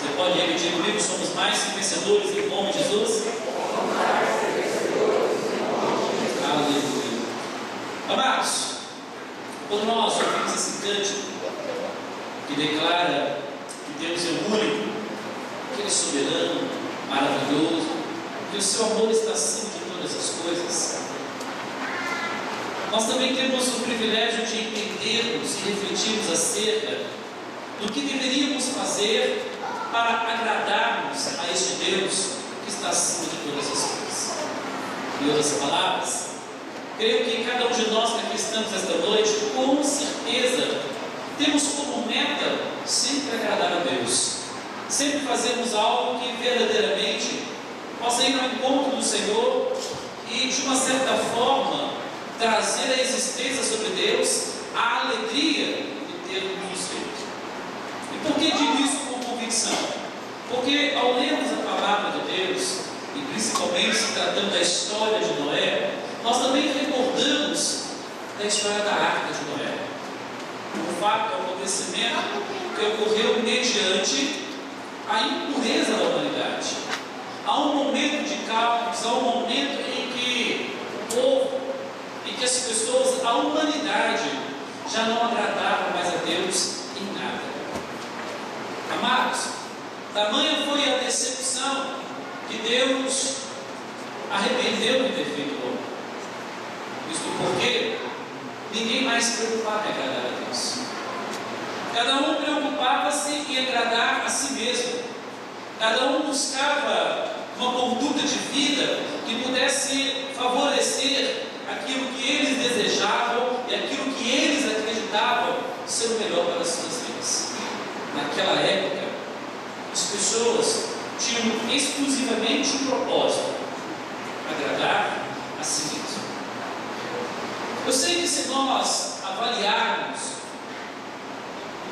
Você pode repetir comigo? Somos mais que vencedores em nome de Jesus? Aleluia. Amados, quando nós ouvimos esse cântico que declara que Deus é o único, que Ele é soberano, maravilhoso, que o seu amor está acima de todas as coisas, nós também temos o privilégio de entendermos e refletirmos acerca do que deveríamos fazer para agradarmos a este Deus que está acima de todas as coisas. Em outras palavras, creio que cada um de nós que aqui estamos esta noite, com certeza, temos como meta sempre agradar a Deus, sempre fazermos algo que verdadeiramente possa ir ao encontro do Senhor e, de uma certa forma, trazer a existência sobre Deus a alegria de termos feito. E por que digo isso com convicção? Porque ao lermos a palavra de Deus, e principalmente se tratando da história de Noé, nós também recordamos da história da Arca de Noé. O fato, o acontecimento que ocorreu mediante a impureza da humanidade. Há um momento de caos, há um momento em que o povo, em que as pessoas, a humanidade, já não agradava mais a Deus em nada. Amados, tamanha foi a decepção que Deus arrependeu de ter feito o homem. Isto porque ninguém mais se preocupava em agradar a Deus. Cada um preocupava-se em agradar a si mesmo. Cada um buscava uma conduta de vida que pudesse favorecer aquilo que eles desejavam e aquilo que eles acreditavam ser o melhor para as suas vidas. Naquela época, as pessoas tinham exclusivamente um propósito: agradar a si mesmo. Eu sei que se nós avaliarmos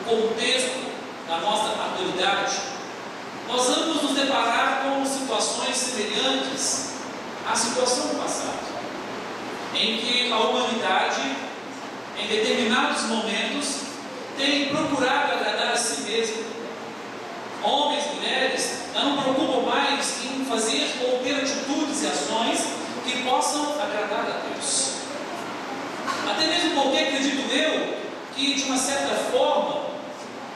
o contexto da nossa atualidade, nós vamos nos deparar com situações semelhantes à situação do passado, em que a humanidade, em determinados momentos, tem procurado agradar a si mesma. Homens e mulheres não preocupam mais em fazer ou ter atitudes e ações que possam agradar a Deus. Até mesmo porque acredito eu que, de uma certa forma,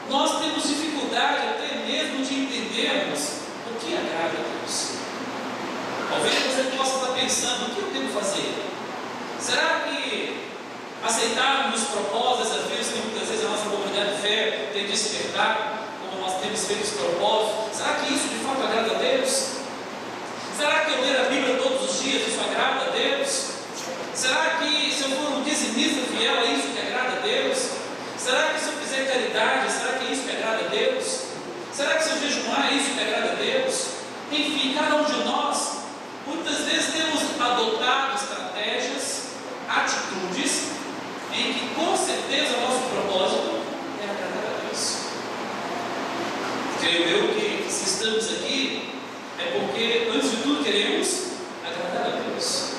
nós temos dificuldade até mesmo de entendermos o que agrada a Deus. Talvez você possa estar pensando: o que eu devo fazer? Será que aceitarmos os propósitos, desafios que muitas vezes a nossa comunidade de fé tem despertado, como nós temos feito os propósitos, será que isso de fato agrada a Deus? Será que eu ler a Bíblia todos os dias, isso agrada a Deus? Será que se eu for um dizimista fiel, é isso que agrada a Deus? Será que se eu fizer caridade, será que é isso que agrada a Deus? Será que se eu jejuar, é isso que agrada a Deus? Enfim, cada um de nós, muitas vezes temos adotado estratégias, atitudes, em que com certeza o nosso propósito é agradar a Deus. Creio eu que se estamos aqui, é porque antes de tudo queremos agradar a Deus.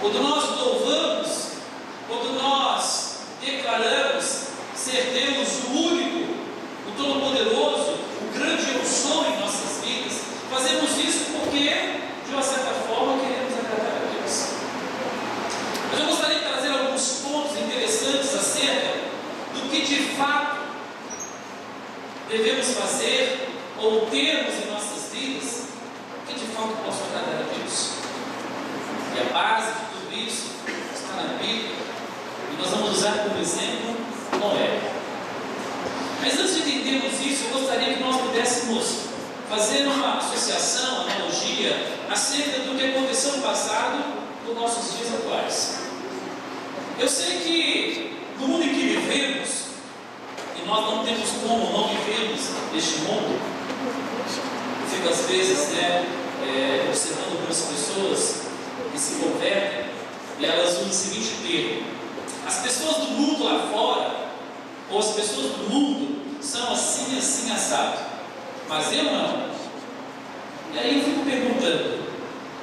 Quando nós louvamos, quando nós declaramos ser Deus o único, o todo-poderoso, o grande eu sou em nossas vidas, fazemos isso porque, de uma certa forma, queremos agradar a Deus. Mas eu gostaria de trazer alguns pontos interessantes acerca do que de fato devemos fazer ou termos em nossas vidas que de fato possa agradar a Deus. E a base de tudo isso está na Bíblia, e nós vamos usar como exemplo Noé. Mas antes de entendermos isso, eu gostaria que nós pudéssemos fazer uma associação, analogia, acerca do que aconteceu no passado com nossos dias atuais. Eu sei que no mundo em que vivemos, e nós não temos como não vivermos neste mundo, eu fico às vezes observando algumas pessoas que se convertem e elas usam o seguinte termo: as pessoas do mundo lá fora, ou as pessoas do mundo, são assim, assim, assado, mas eu não. E aí eu fico perguntando: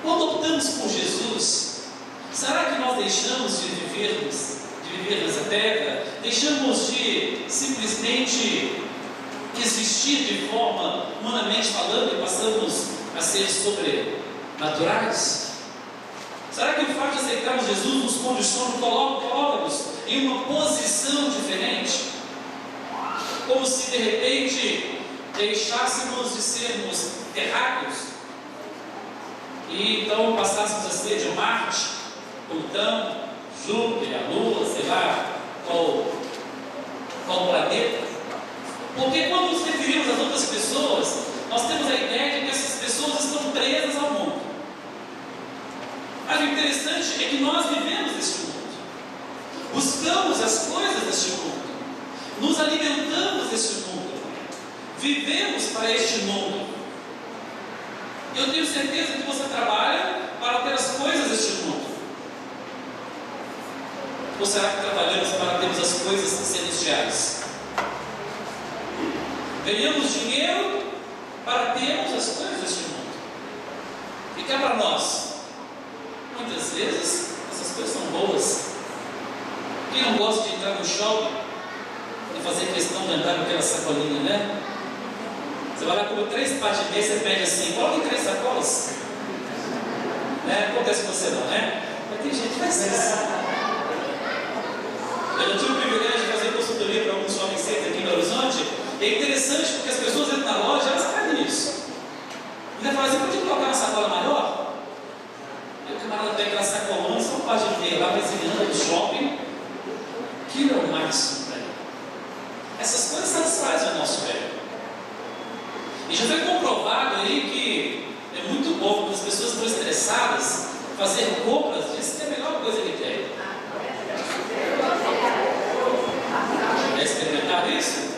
quando optamos por Jesus, será que nós deixamos de viver nessa terra? Deixamos de simplesmente existir de forma humanamente falando, e passamos a ser sobrenaturais? Será que o fato de aceitarmos Jesus nos condiciona, coloca-nos em uma posição diferente? Como se de repente deixássemos de sermos terráqueos e então passássemos a ser de Marte, Plutão, Júpiter, a Lua, sei lá qual planeta? Porque quando nos referimos às outras pessoas, nós temos a ideia de que essas pessoas estão presas ao mundo. Mas o interessante é que nós vivemos neste mundo, buscamos as coisas deste mundo, nos alimentamos deste mundo, vivemos para este mundo. Eu tenho certeza que você trabalha para ter as coisas deste mundo. Ou será que trabalhamos para termos as coisas celestiais? Ganhamos dinheiro para termos as coisas deste mundo. E cá para nós, muitas vezes essas coisas são boas. Quem não gosta de entrar no shopping e fazer questão de andar com aquela sacolinha, né? Você vai lá comer 3 pares de meia, você pede assim, coloque 3 sacolas. Né? Acontece com você não, né? Mas tem gente que faz isso. Eu já tive o privilégio de fazer consultoria para alguns shopping centers aqui em Belo Horizonte. E é interessante porque as pessoas entram na loja, elas fazem isso. E ainda falam assim, pode colocar uma sacola maior? Aí o camarada pega aquela sacolona, só pode ver lá brasileira do shopping. Aquilo é o máximo para ele. Essas coisas satisfazem o nosso velho. E já foi comprovado aí que é muito bom quando as pessoas estão estressadas, fazer compras, diz que é a melhor coisa que tem. Já experimentaram isso?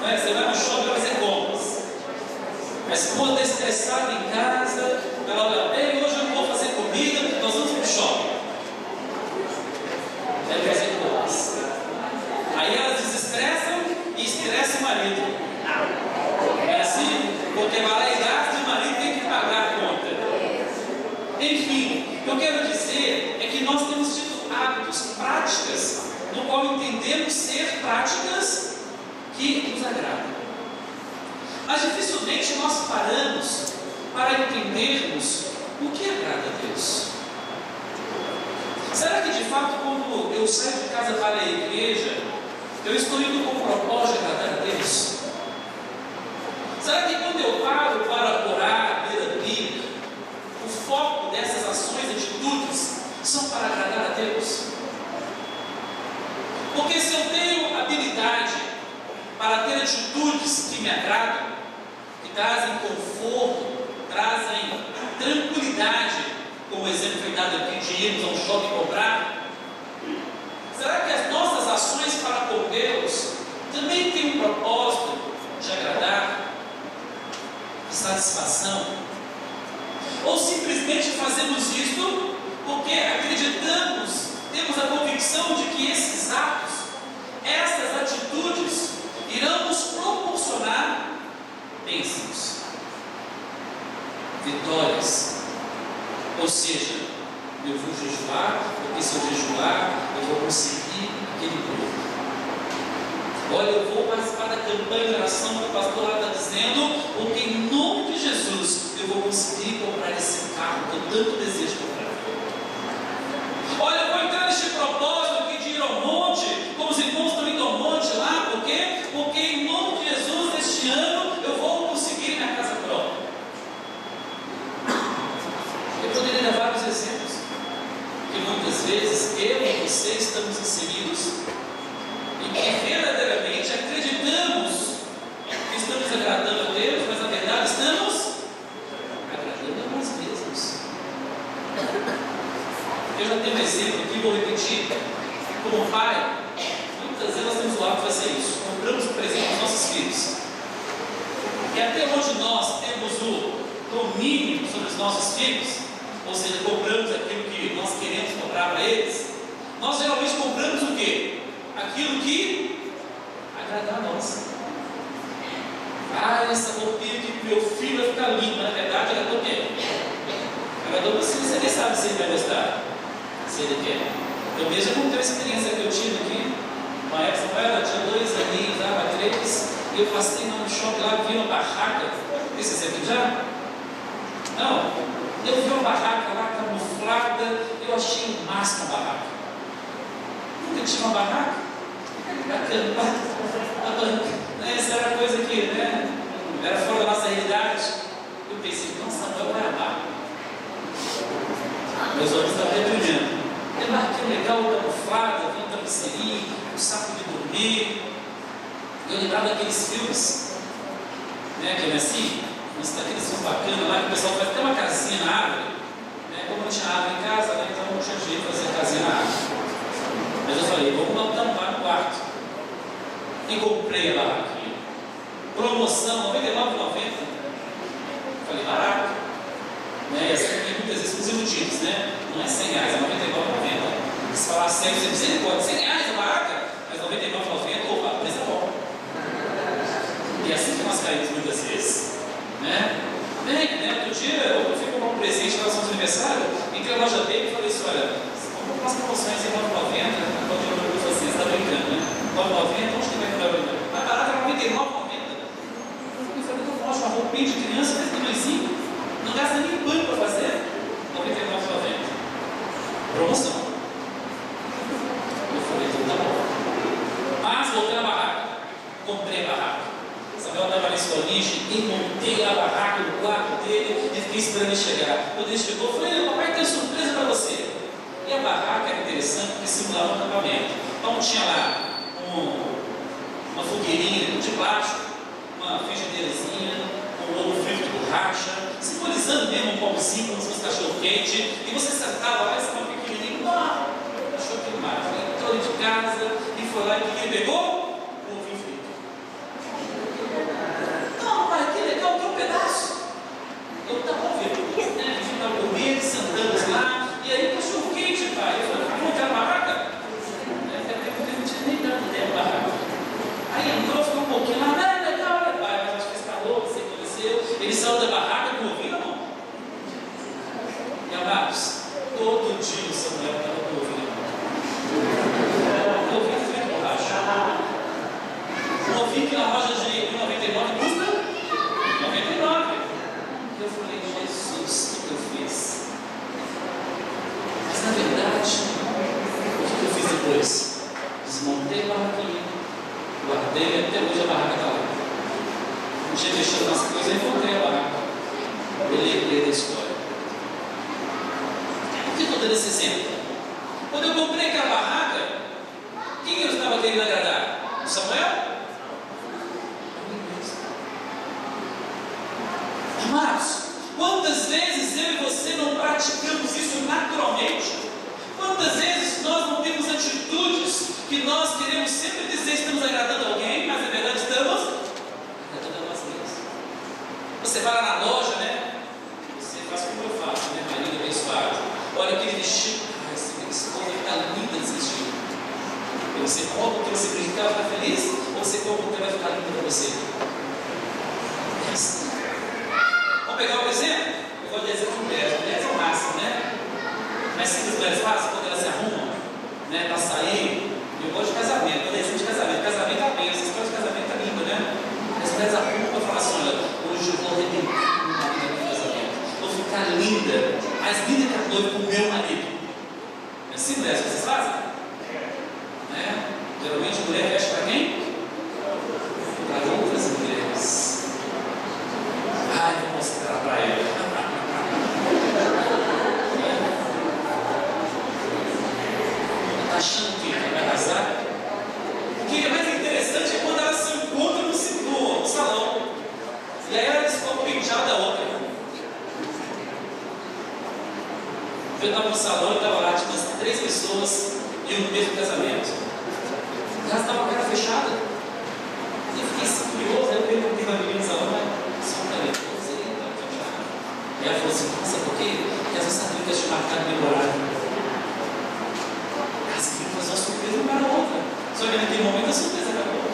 Você vai no shopping fazer compras. A esposa está estressada em casa, ela olha bem, hoje eu não vou fazer comida, nós vamos para o shopping. Vai fazer compras. Aí elas desestressam e estressam o marido. É assim, porque vai lá e gasta e o marido tem que pagar a conta. Enfim, o que eu quero dizer é que nós temos tido hábitos, práticas, no qual entendemos ser práticas que nos agradam. Mas dificilmente nós paramos para entendermos o que agrada a Deus. Será que de fato, quando eu saio de casa para a igreja, eu estou indo com o propósito de agradar a Deus? Será que quando eu paro para orar, ler a Bíblia, o foco dessas ações e atitudes são para agradar a Deus? Porque se eu tenho habilidade para ter atitudes que me agradam, que trazem conforto, trazem tranquilidade, como o exemplo foi dado aqui de irmos a um shopping comprar, será que as nossas ações para com Deus também têm um propósito de agradar, de satisfação? Ou simplesmente fazemos isto porque acreditamos, temos a convicção de que esses atos, essas atitudes irão nos proporcionar bênçãos, vitórias? Ou seja, eu vou jejuar, porque se eu jejuar, eu vou conseguir aquele grupo. Olha, eu vou participar da campanha de oração que o pastor lá está dizendo, porque em nome de Jesus eu vou conseguir comprar esse carro que eu tanto desejo comprar. Olha, eu vou entrar neste propósito aqui de ir ao monte, como os irmãos estão indo ao monte lá, por quê? Porque em nome de Jesus, neste ano, eu vou conseguir minha casa própria. Eu poderia dar vários exemplos, que muitas vezes eu e você estamos inseridos e que verdadeiramente acreditamos que estamos agradando a Deus, mas na verdade estamos agradando a nós mesmos. Eu já tenho um exemplo aqui, vou repetir. Como pai, muitas vezes nós temos o hábito de fazer isso. Compramos um presente aos nossos filhos. E até onde nós temos o domínio sobre os nossos filhos, ou seja, compramos aquilo que nós queremos comprar para eles, nós geralmente compramos o quê? Aquilo que agradar a nós. Essa roupinha que meu filho vai ficar lindo, na verdade agradou quem? Agradou você nem sabe se ele vai gostar, se ele quer. Eu mesmo contei a experiência que eu tive aqui, uma época, ela tinha 2 aninhos, 3, Eu passei no shopping lá, vi uma barraca. Esse aqui já? Não. Eu vi uma barraca lá camuflada. Eu achei o máximo a barraca. Nunca tinha uma barraca? Bacana. Essa era a coisa que, né? Era fora da nossa realidade. Eu pensei, não, Samuel vai amar. Meus olhos estavam brilhando. É barraquinha legal, camuflada, vi um travesseirinho, um saco de dormir. Eu lembrava daqueles filmes, né, que é assim, aqueles filmes bacanas lá que o pessoal faz até uma casinha na árvore, né, como não tinha árvore em casa, né, então não tinha jeito de fazer casinha na árvore. Mas eu falei, vamos tampar no quarto. E comprei a barraquinha. Promoção, R$ 99,90. Falei, barato. Né, e assim tem muitas vezes os iludimos, né? Não é R$100, é R$ 99,90. Se falar sério, você pode, R$100 a barraca, mas R$ 99,90, opa, a preço é bom. E é assim que nós caímos muitas vezes, né? Outro dia eu fui comprar um presente para o nosso aniversário, entrei na loja dele e falei assim, olha, vamos comprar as promoções em R$ 9,90, quando eu falei assim, você está brincando, né? R$ 9,90, onde que vai comprar? Mais barato era R$ 99,90. Eu falei, eu mostro uma roupinha de criança, desse tamanhozinho, não gasta nem banho para fazer, R$ 99,90. Promoção. Eu falei, então tá bom. Mas voltei na barraca, comprei a barraca. Samuel estava na escolinha e montei a barraca no quarto dele e fiquei esperando ele chegar. Quando ele chegou, eu falei, papai tem surpresa para você. E a barraca era interessante porque simulava um acampamento. Então tinha lá uma fogueirinha de plástico, uma frigideirazinha, um ovo frito de borracha, simbolizando mesmo um pãozinho como se fosse cachorro quente. E você sentava lá e estava pequenininho, cachorro quente mais. Entrou de casa e foi lá e o que ele pegou? Eu estava vendo, né? A gente estava comendo, sentamos lá, e aí o cachorro quente, pai. Eu falei, vamos ter a barraca? Eu não tinha nem dado ideia da barraca. Aí entrou, ficou um pouquinho lá, legal, né, pai? Mas acho que fez calor, não sei o que aconteceu. Ele saiu da barraca com o ouvido, não. E amados, todo dia o Samuel estava com o ouvido. O ouvido feito borracha. Um ouvido que na loja de 99 custa 99. Eu falei, Jesus, o que eu fiz? Mas na verdade, o que eu fiz depois? Desmontei a barraquinha, guardei, até hoje a barraca está lá. Um dia deixando as coisas, eu encontrei a barraca. Eu lembrei da história. Por que eu estou dando esse exemplo? Quando eu comprei aquela barraca, quem eu estava querendo agradar? O Samuel? Amados, quantas vezes eu e você não praticamos isso naturalmente? Quantas vezes nós não temos atitudes que nós queremos sempre dizer que estamos agradando alguém, mas na verdade estamos agradando a nós mesmos? Você vai lá na loja, né? Você faz como eu faço, né? Marido abençoado. Olha aquele vestido, esse povo está lindo nesse vestido. E você compra porque você acredita que ela vai ficar feliz, ou você compra porque vai ficar lindo para você? É assim. Vamos pegar um exemplo? Eu vou dizer de mulheres. Mulheres é o máximo, né? Mas se as mulheres fazem quando elas se arrumam, né, para sair. Eu gosto de casamento, eu desejo de casamento. Casamento é bem, essa história de casamento é linda, né? As mulheres arrumam para falar assim: olha, hoje eu vou arrebentar o marido do casamento. Vou ficar linda, mais linda que a noiva com o meu marido. É assim, mulheres, vocês fazem? Né? Geralmente a mulher veste para quem? Para outras mulheres. Ai, vou mostrar para ela. Está achando que vai casar? O que é mais interessante é quando elas se encontram no salão. E aí elas ficam penteadas da outra. Eu estava no salão e estava lá, tinha umas 3 pessoas e no mesmo casamento. Elas estavam com a cara fechada. E eu fiquei assim, curioso, aí eu perguntei na menina no salão, mas só um talento. E ela falou assim, sabe por quê? Porque essas sabritas te marcaram bem horário. Elas queriam fazer uma surpresa uma para a outra. Só que naquele momento a surpresa acabou.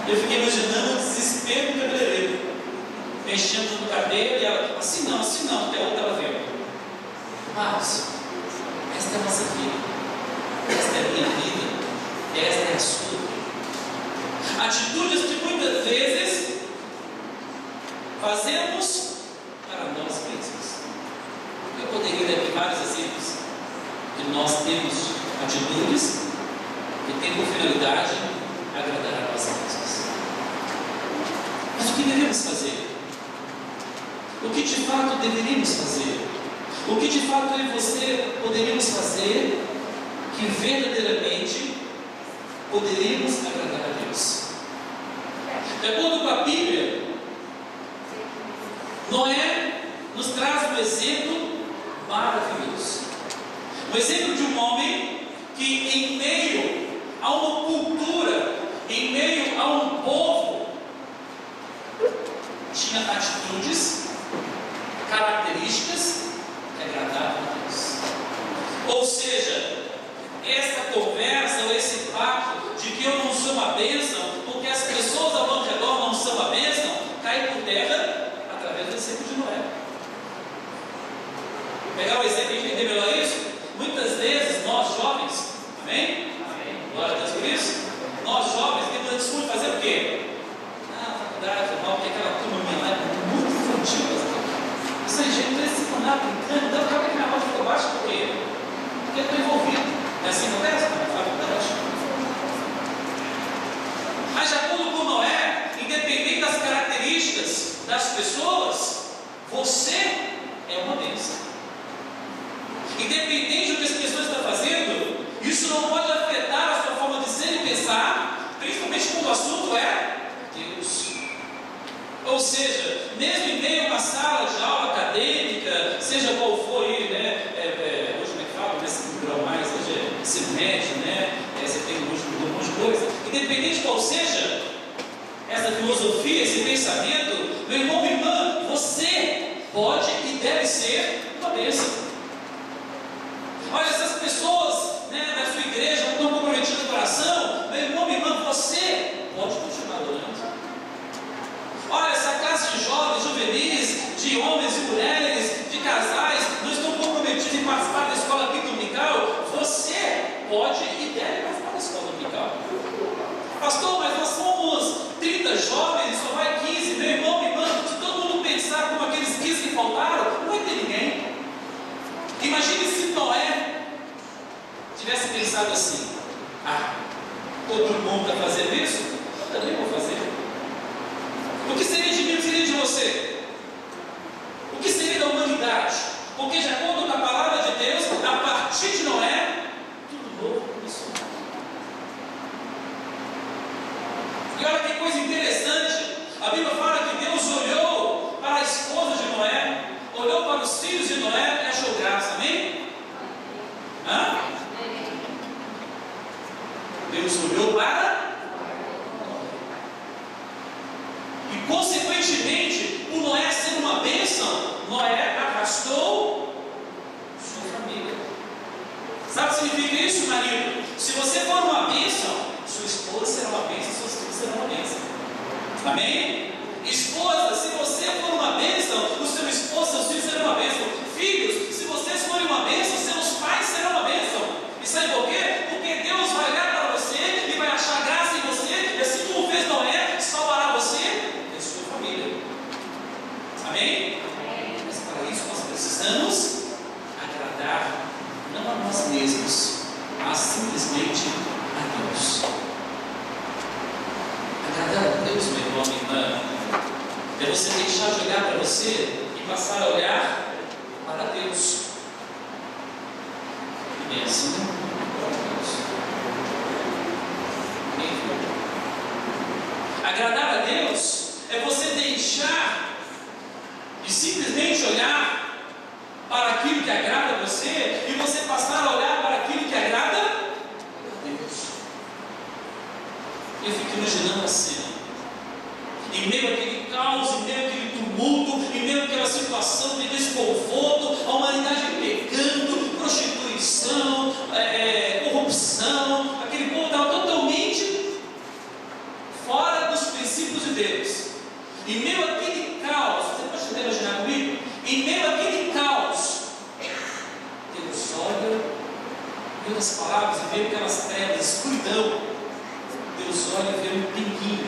Eu fiquei imaginando o desespero do cabeleireiro. Mexendo no cabelo e ela, assim não, até a outra ela veio. Mas, esta é a nossa vida. Esta é a minha vida. Esta é a sua vida. Atitudes que muitas vezes fazemos para nós mesmos. Eu poderia dar aqui vários exemplos que nós temos atitudes que têm por finalidade agradar a nós mesmos. Mas o que devemos fazer? O que de fato deveríamos fazer? O que de fato eu e você poderíamos fazer que verdadeiramente poderíamos agradar a Deus? De acordo com a Bíblia, Noé nos traz um exemplo maravilhoso. Um exemplo de um homem que, em meio a uma cultura, em meio a um povo, tinha atitudes, características que agradavam a Deus. Ou seja, essa conversa ou esse papo de que eu não sou uma bênção, porque as pessoas ao meu redor não são uma bênção, cai por terra através do exemplo de Noé. Vou pegar o exemplo e entender melhor isso. Muitas vezes nós jovens, amém? Glória a Deus por isso. Nós jovens temos a desculpa de fazer o quê? Faculdade, normal, porque aquela turma minha lá é muito infantil. Isso aí, gente, não precisa nada brincando. Então, acaba que minha voz ficou baixa por quê? Porque eu estou envolvido. Não é assim que acontece na faculdade? Mas, de acordo com Noé, independente das características das pessoas, você é uma bênção. Independente do que as pessoas estão fazendo, isso não pode afetar a sua forma de ser e pensar, principalmente quando o assunto é Deus. Ou seja, mesmo em meio a uma sala de aula acadêmica, seja qual for aí, né? Hoje como é que fala, nesse grau mais, seja ensino médio, né? Você tem um monte de coisa. Independente de qual seja essa filosofia, esse pensamento, meu irmão, minha irmã, você pode e deve ser uma bênção. Olha, essas pessoas, né, da sua igreja não estão comprometidas no coração, meu irmão, minha irmã, você pode continuar adorando. Olha, essa classe de jovens, juvenis, de homens e mulheres, de casais, não estão comprometidos em participar da escola bíblica dominical, você pode e deve participar da escola dominical. Pastor, mas nós somos 30 jovens, só vai 15, meu irmão, minha irmã, se todo mundo pensar como aqueles 15 que faltaram, não vai ter ninguém. Imagine se Noé tivesse pensado assim: todo mundo está fazendo isso, eu também vou fazer. O que seria de mim, o que seria de você? O que seria da humanidade? Porque, de acordo com a palavra de Deus, a partir de Noé, tudo novo começou. E olha que coisa interessante, a Bíblia fala que Deus olhou para a esposa de Noé, olhou para os filhos de Noé e achou graça, amém? Deus olhou para e, consequentemente, por Noé ser uma bênção, Noé arrastou sua família. Sabe o que significa isso, marido? Se você for uma bênção, sua esposa será uma bênção, seus filhos serão uma bênção. Amém? Esposa, se você for uma bênção, o seu esposo, seus filhos serão uma bênção. Filhos, se vocês forem uma bênção, seus pais serão uma bênção. E sabe por quê? Porque Deus vai olhar para você e vai achar graça em você, e assim como fez Noé, salvará você e a sua família. Amém? Mas para isso nós precisamos agradar não a nós mesmos, mas simplesmente a Deus. Agradar a Deus, meu irmão, minha irmã, é você deixar de olhar para você e passar a olhar para Deus. E é assim, né? Agradar a Deus é você deixar de simplesmente olhar para aquilo que agrada a você e você passar a olhar para aquilo que agrada a Deus. Eu fico imaginando a cena. Em meio àquele caos, em meio àquele tumulto, em meio àquela situação de desconforto, a humanidade pecando, prostituição, corrupção, aquele povo estava totalmente fora dos princípios de Deus. Em meio àquele caos, você pode tentar imaginar comigo? Em meio àquele caos, Deus olha, em outras palavras, em meio àquelas trevas, escuridão, Deus olha e vê um pinguinho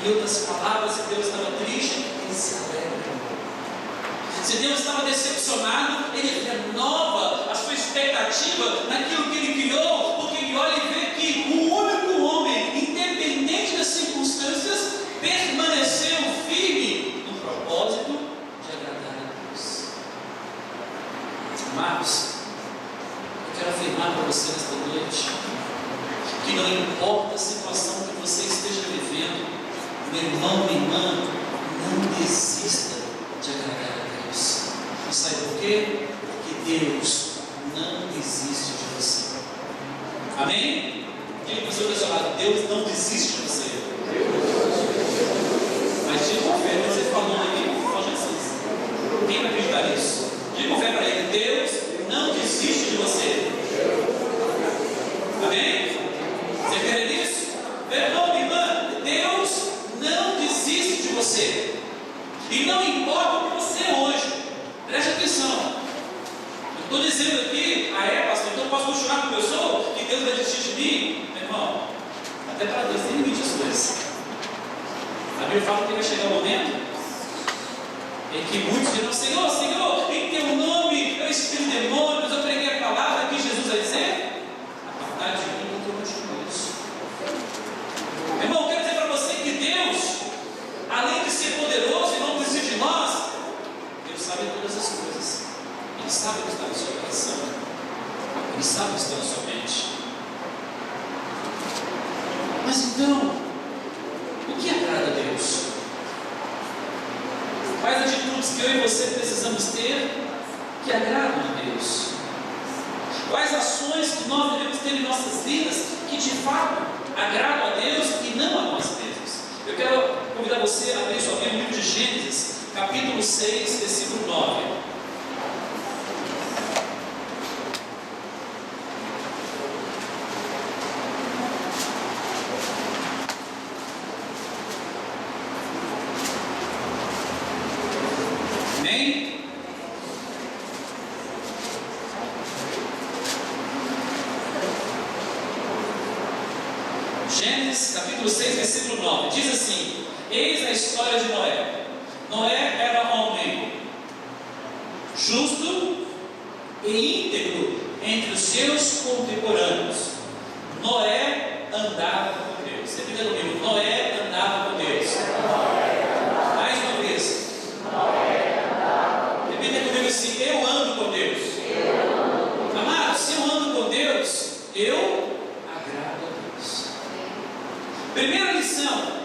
Em outras palavras, se Deus estava triste, Ele se alegra. Se Deus estava decepcionado, Ele renova a sua expectativa naquilo que Ele criou, porque Ele olha e vê que o único homem, independente das circunstâncias, permaneceu firme no propósito de agradar a Deus. Amados, eu quero afirmar para você nesta noite que não importa a situação que você esteja vivendo, meu irmão, minha irmã, não desista de agradar a Deus. E sabe por quê? Porque Deus não desiste de você. Amém? Diga para o seu lado, Deus não desiste de você. Mas diga com fé, você falou aí, ó Jesus. Quem vai acreditar nisso? Diga com fé para ele, Deus não desiste de você. Amém? Você crê nisso? Meu irmão, minha irmã, Deus não desiste de você. E não importa o que você é hoje. Preste atenção. Eu estou dizendo aqui, pastor, então eu posso continuar como eu sou? Que Deus vai desistir de mim? Meu irmão, até para Deus tem limite as coisas. A Bíblia fala que vai chegar o momento em que muitos dirão, Senhor, Senhor, em teu nome eu expeli demônios, eu preguei a palavra que Jesus vai dizer. Apartar de mim, porque eu não te conheço. Meu irmão, eu quero dizer para você que Deus, além de ser poderoso e não desistir de nós, Deus sabe todas as coisas. Ele sabe o que está no seu coração. Ele sabe o que está na sua mente. Mas então, o que agrada a Deus? Quais atitudes que eu e você precisamos ter que agradam a Deus? Quais ações que nós devemos ter em nossas vidas que de fato agradam a Deus e não a nós mesmos? Eu quero convidar você a abrir sua Bíblia no livro de Gênesis, capítulo 6, versículo 9. Amém? Gênesis capítulo 6, versículo 9, diz assim: eis a história de Noé. Noé era homem justo e íntegro entre os seus contemporâneos. Noé andava com Deus. Repita comigo: Noé andava com Deus. Mais uma vez. Repita comigo assim: eu ando com Deus. Amado, se eu ando com Deus, eu agrado a Deus. Primeira lição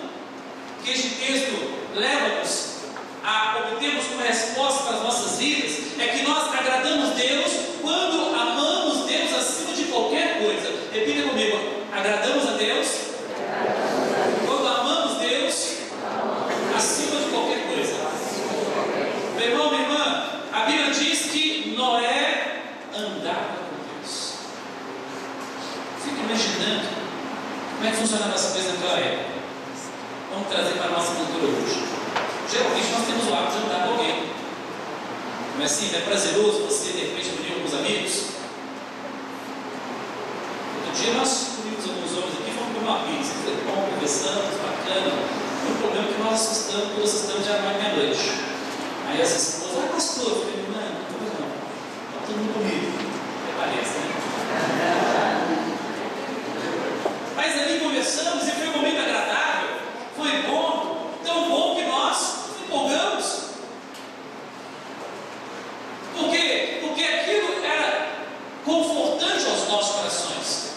que este texto leva-nos a obtermos como resposta para as nossas vidas é que nós agradamos Deus quando amamos Deus acima de qualquer coisa. Repita comigo: agradamos a Deus quando amamos Deus acima de qualquer coisa. Meu irmão, minha irmã, a Bíblia diz que Noé andava com Deus. Fica imaginando como é que funcionava essa coisa naquela época. Vamos trazer para a nossa cultura hoje. Geralmente nós temos o hábito de andar com alguém. Não é assim? É prazeroso você de repente reunir com os amigos. Outro dia nós reunimos alguns homens aqui, fomos comer uma pizza. Foi bom, conversamos, bacana. O problema é que nós assustamos já mais meia-noite. Aí as esposas, pastor, eu falei, não, está todo mundo comigo. Parece, né? Mas ali conversamos e foi um momento agradável, foi bom, tão bom que nós nos empolgamos. Por quê? Porque aquilo era confortante aos nossos corações.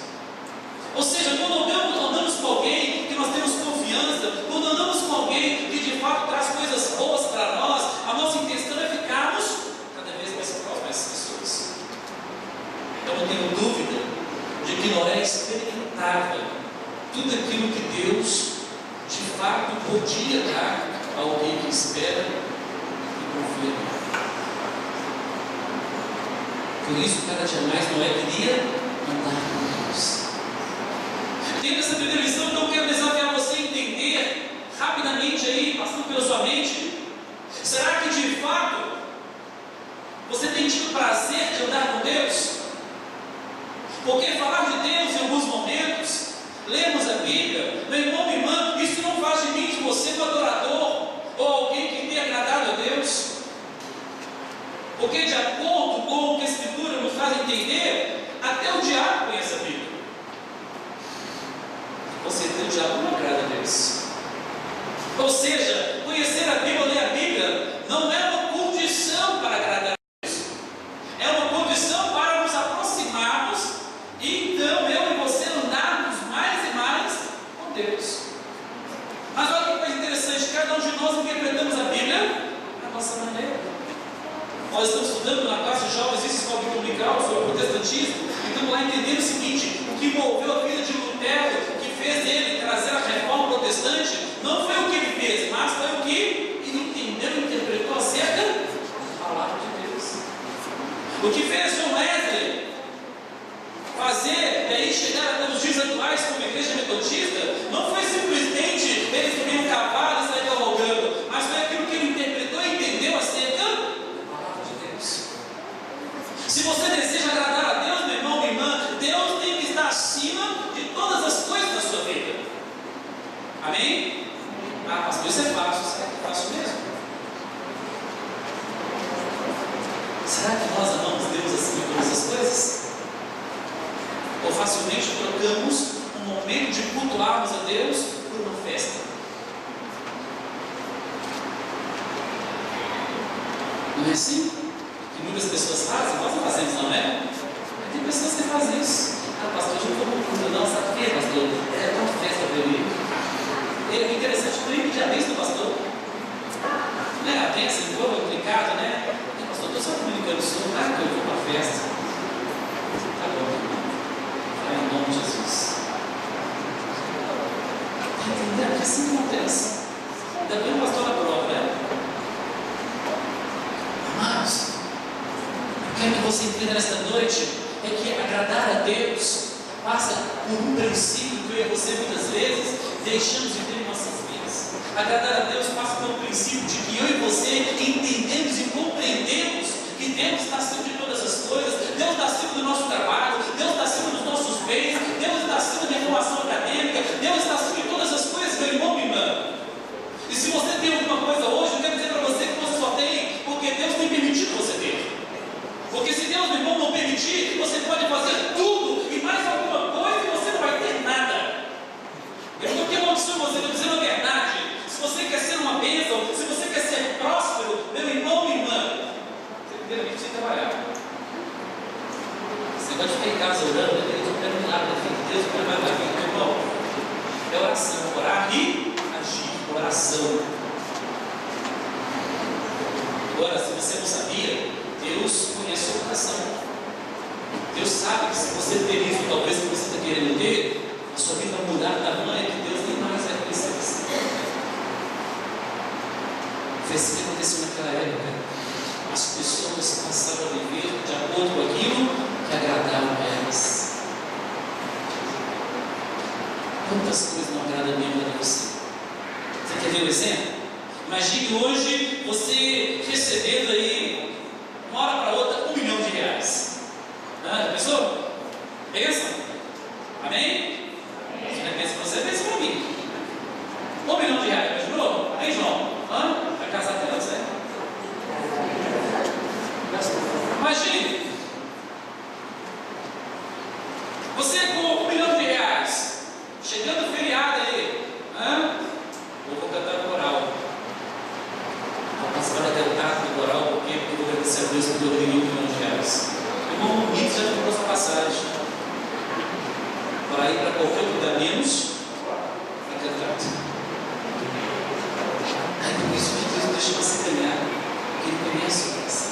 Ou seja, quando andamos com alguém que nós temos confiança, quando andamos com alguém que de fato traz coisas boas para nós, a nossa intenção é ficarmos cada vez mais próximos dessas pessoas. Então eu tenho dúvida de que Noé experimentava tudo aquilo que Deus de fato podia dar a alguém que espera e confia nele. Por isso, cada dia mais Noé queria andar com Deus. Tendo essa primeira lição, então eu quero desafiar você a entender rapidamente aí, passando pela sua mente. Será que de fato você tem tido prazer de andar com Deus? Porque falar de Deus em alguns momentos, lemos a Bíblia, meu irmão, minha irmã, isso não faz de mim, de você Ou seja, conhecer a Bíblia, ler a Bíblia, não é uma condição para agradar a Deus. É uma condição para nos aproximarmos e então eu e você andarmos mais e mais com Deus. Mas olha que coisa interessante, cada um de nós interpretamos a Bíblia da nossa maneira. Nós estamos estudando na classe de jovens isso, escola dominical, sobre o protestantismo, e estamos lá entendendo o seguinte: o que moveu a vida de Lutero, o que fez ele trazer a reforma protestante, não foi o que ele fez, mas foi o que ele entendeu e interpretou acerca da palavra de Deus. O que fez John Wesley fazer, e aí chegar até os dias atuais como igreja metodista, não foi simplesmente ele subir um cavalo e sair cavalgando, mas foi aquilo que ele interpretou e entendeu acerca da palavra de Deus. Se você deseja agradar a Deus, meu irmão, minha irmã, Deus tem que estar acima de todas as coisas da sua vida. Amém? Ah, pastor, isso é fácil. Será que é fácil mesmo? Será que nós amamos Deus acima de todas as coisas? Ou facilmente trocamos um momento de cultuarmos a Deus por uma festa? Não é assim? Que muitas pessoas fazem? Nós não fazemos, não é? Mas tem pessoas que fazem isso. Ah, pastor, eu não estou culto, não, sabe o que, pastor? É uma festa para ele. É interessante, eu nem já disse do pastor. Né? A bênção, ficou complicado, né? Pastor, estou só comunicando isso, tá? Que eu vou para a festa. Tá bom. Em nome de Jesus. Está entendendo? Que assim não acontece. Ainda bem o pastor da prova, né? Amados, eu quero que você entenda nesta noite é que agradar a Deus passa por um princípio que eu e você muitas vezes deixamos de ter em nossas vidas. Agradar a Deus passa pelo princípio de que eu e você entendemos e compreendemos que Deus está acima de todas as coisas. Deus está acima do nosso trabalho, Deus está acima dos nossos bens, Deus está acima da formação acadêmica, Deus está acima de todas as coisas, meu irmão, minha irmã. E se você tem alguma coisa hoje, eu quero dizer para você que você só tem porque Deus tem permitido você ter. Porque se Deus, meu irmão, não permitir, você pode fazer tudo e mais alguma coisa e você não vai ter nada. Eu não tenho opção, você está dizendo a verdade. Se você quer ser uma bênção, se você quer ser próspero, meu irmão, minha irmã, você primeiramente precisa trabalhar. Você pode ficar em casa orando, eu quero um milagre, Deus vai trabalhar, meu irmão. É oração, orar e agir, oração. Agora, se você não sabia, Deus conhece o seu coração. Deus sabe que se você ter isso, talvez que você está querendo ter, a sua vida vai mudar da maneira que Deus nem mais vai conhecer você. Foi assim que aconteceu naquela época. As pessoas passaram a viver de acordo com aquilo que agradava a elas. Quantas coisas não agradam mesmo a você? Você quer ver um exemplo? Imagine hoje você recebendo aí, uma hora para outra, R$1 milhão. Já pensou? Pensa? Amém? Se não é pensa para você, pensa para mim. R$1 milhão, imaginou? Aí, João, vai casar até você? Imagine, você com R$1 milhão, chegando o feriado aí, eu vou cantar no coral. Vou participar da cantada do coral, porque eu vou agradecer a Deus que eu ganhei R$1 milhão. Irmão, bonito já comprou sua passagem para ir para qualquer lugar menos para cantar. Ai, por isso que Deus deixa você ganhar, porque Ele conhece o coração.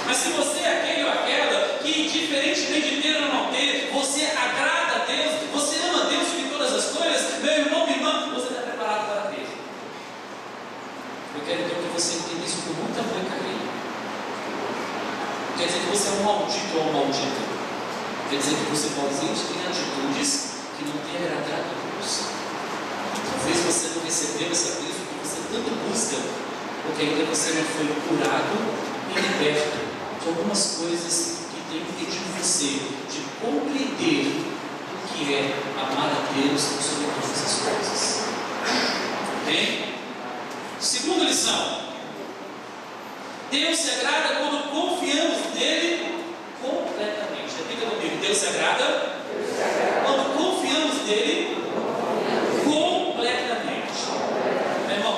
Mas se você é aquele ou aquela que, diferentemente de ter ou não ter, você agrada a Deus, você ama a Deus sobre todas as coisas, meu irmão, minha irmã, você está preparado para ter. Eu quero então que você entenda isso com muito amor e carinho. Quer dizer que você é um maldito ou uma maldita. Quer dizer que você pode ter atitudes que não têm agradado a Deus. Talvez você não recebeu essa bênção que você tanto busca, porque ainda você não foi curado e liberto de algumas coisas que têm impedido você de compreender o que é amar a Deus sobre todas as coisas. Bem? Segunda lição. Deus se agrada quando confiamos nele completamente. Repita comigo. Deus se agrada quando confiamos nele completamente. Meu irmão,